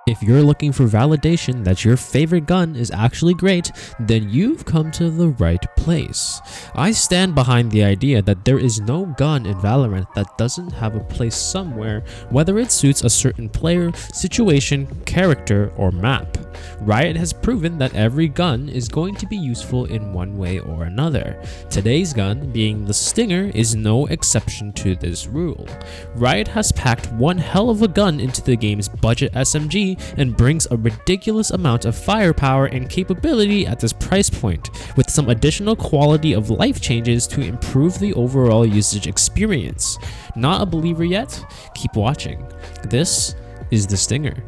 If you're looking for validation that your favorite gun is actually great, then you've come to the right place. I stand behind the idea that there is no gun in Valorant that doesn't have a place somewhere, whether it suits a certain player, situation, character, or map. Riot has proven that every gun is going to be useful in one way or another. Today's gun, being the Stinger, is no exception to this rule. Riot has packed one hell of a gun into the game's budget SMG and brings a ridiculous amount of firepower and capability at this price point, with some additional quality of life changes to improve the overall usage experience. Not a believer yet? Keep watching. This is the Stinger.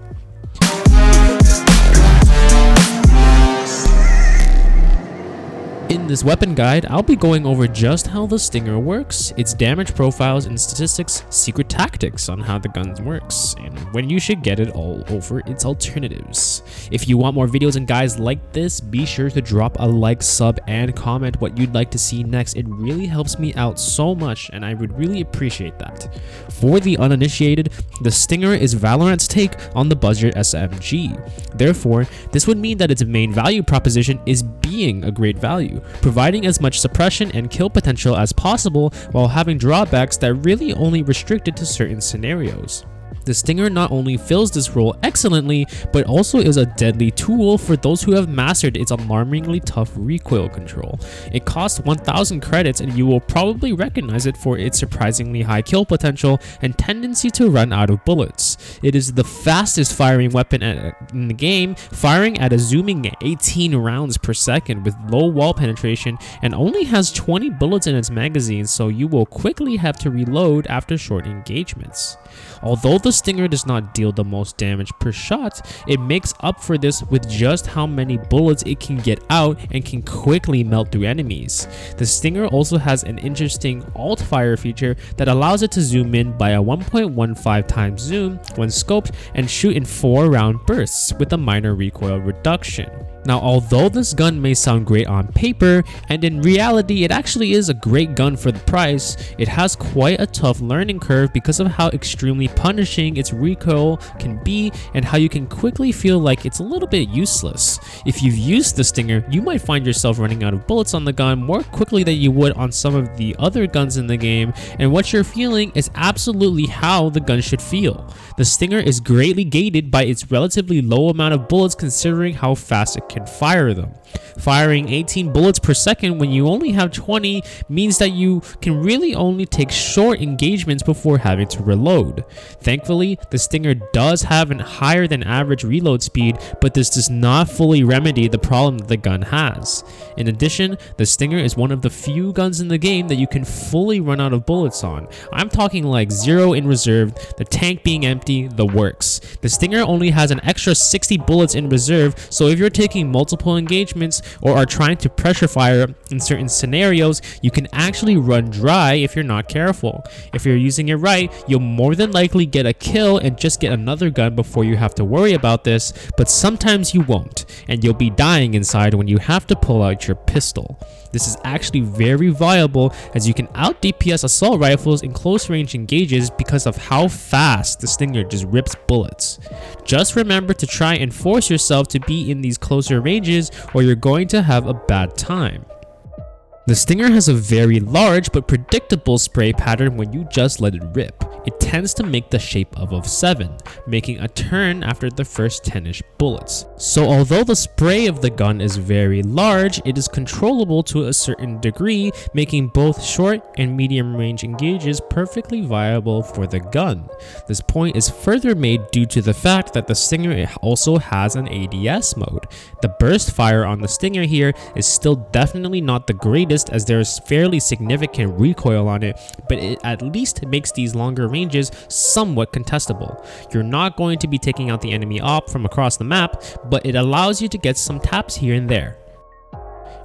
In this weapon guide, I'll be going over just how the Stinger works, its damage profiles and statistics, secret tactics on how the gun works, and when you should get it all over its alternatives. If you want more videos and guides like this, be sure to drop a like, sub, and comment what you'd like to see next. It really helps me out so much, and I would really appreciate that. For the uninitiated, the Stinger is Valorant's take on the budget SMG. Therefore, this would mean that its main value proposition is being a great value, providing as much suppression and kill potential as possible while having drawbacks that really only restricted to certain scenarios. The Stinger not only fills this role excellently, but also is a deadly tool for those who have mastered its alarmingly tough recoil control. It costs 1000 credits, and you will probably recognize it for its surprisingly high kill potential and tendency to run out of bullets. It is the fastest firing weapon in the game, firing at a zooming 18 rounds per second with low wall penetration, and only has 20 bullets in its magazine, so you will quickly have to reload after short engagements. Although the Stinger does not deal the most damage per shot, it makes up for this with just how many bullets it can get out and can quickly melt through enemies. The Stinger also has an interesting alt fire feature that allows it to zoom in by a 1.15 times zoom when scoped and shoot in 4-round bursts with a minor recoil reduction. Now, although this gun may sound great on paper, and in reality it actually is a great gun for the price, it has quite a tough learning curve because of how extremely punishing its recoil can be and how you can quickly feel like it's a little bit useless. If you've used the Stinger, you might find yourself running out of bullets on the gun more quickly than you would on some of the other guns in the game, and what you're feeling is absolutely how the gun should feel. The Stinger is greatly gated by its relatively low amount of bullets considering how fast it can fire them. Firing 18 bullets per second when you only have 20 means that you can really only take short engagements before having to reload. Thankfully, the Stinger does have a higher than average reload speed, but this does not fully remedy the problem that the gun has. In addition, the Stinger is one of the few guns in the game that you can fully run out of bullets on. I'm talking like 0 in reserve, the tank being empty, the works. The Stinger only has an extra 60 bullets in reserve, so if you're taking multiple engagements or are trying to pressure fire in certain scenarios, you can actually run dry if you're not careful. If you're using it right, you'll more than likely get a kill and just get another gun before you have to worry about this, but sometimes you won't, and you'll be dying inside when you have to pull out your pistol. This is actually very viable as you can out DPS assault rifles in close range engages because of how fast the Stinger just rips bullets. Just remember to try and force yourself to be in these closer ranges or you're going to have a bad time. The Stinger has a very large but predictable spray pattern when you just let it rip. It tends to make the shape of a 7, making a turn after the first 10-ish bullets. So although the spray of the gun is very large, it is controllable to a certain degree, making both short and medium range engages perfectly viable for the gun. This point is further made due to the fact that the Stinger also has an ADS mode. The burst fire on the Stinger here is still definitely not the greatest as there is fairly significant recoil on it, but it at least makes these longer ranges somewhat contestable. You're not going to be taking out the enemy op from across the map, but it allows you to get some taps here and there.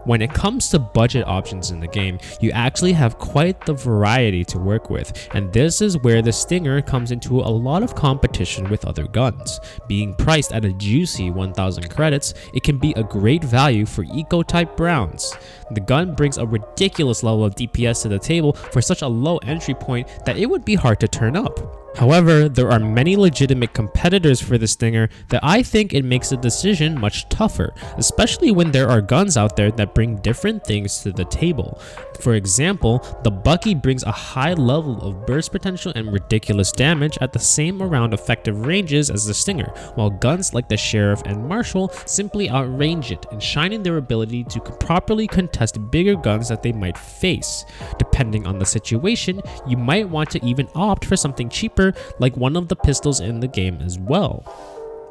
When it comes to budget options in the game, you actually have quite the variety to work with, and this is where the Stinger comes into a lot of competition with other guns. Being priced at a juicy 1000 credits, it can be a great value for eco-type rounds. The gun brings a ridiculous level of DPS to the table for such a low entry point that it would be hard to turn up. However, there are many legitimate competitors for the Stinger that I think it makes the decision much tougher, especially when there are guns out there that bring different things to the table. For example, the Bucky brings a high level of burst potential and ridiculous damage at the same around effective ranges as the Stinger, while guns like the Sheriff and Marshal simply outrange it and shine in their ability to properly contest bigger guns that they might face. Depending on the situation, you might want to even opt for something cheaper like one of the pistols in the game as well.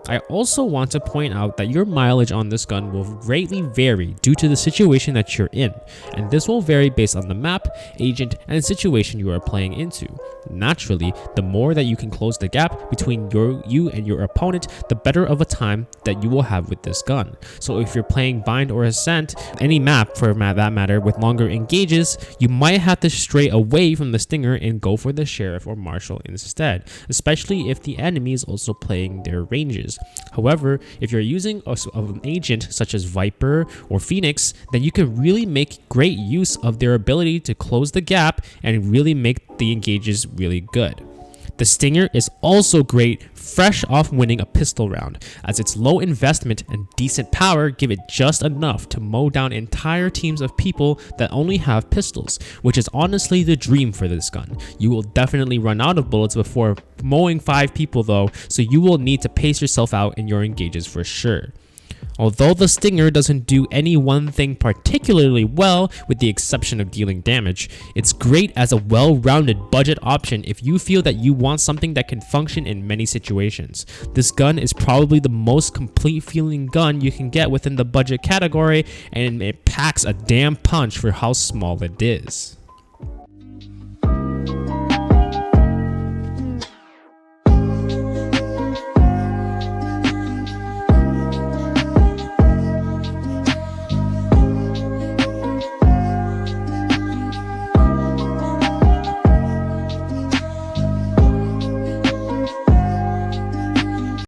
I also want to point out that your mileage on this gun will greatly vary due to the situation that you're in, and this will vary based on the map, agent, and situation you are playing into. Naturally, the more that you can close the gap between you and your opponent, the better of a time that you will have with this gun. So if you're playing Bind or Ascent, any map for that matter with longer engages, you might have to stray away from the Stinger and go for the Sheriff or Marshal instead, especially if the enemy is also playing their ranges. However, if you're using an agent such as Viper or Phoenix, then you can really make great use of their ability to close the gap and really make the engages really good. The Stinger is also great fresh off winning a pistol round, as its low investment and decent power give it just enough to mow down entire teams of people that only have pistols, which is honestly the dream for this gun. You will definitely run out of bullets before mowing 5 people though, so you will need to pace yourself out in your engages for sure. Although the Stinger doesn't do any one thing particularly well, with the exception of dealing damage, it's great as a well-rounded budget option if you feel that you want something that can function in many situations. This gun is probably the most complete feeling gun you can get within the budget category, and it packs a damn punch for how small it is.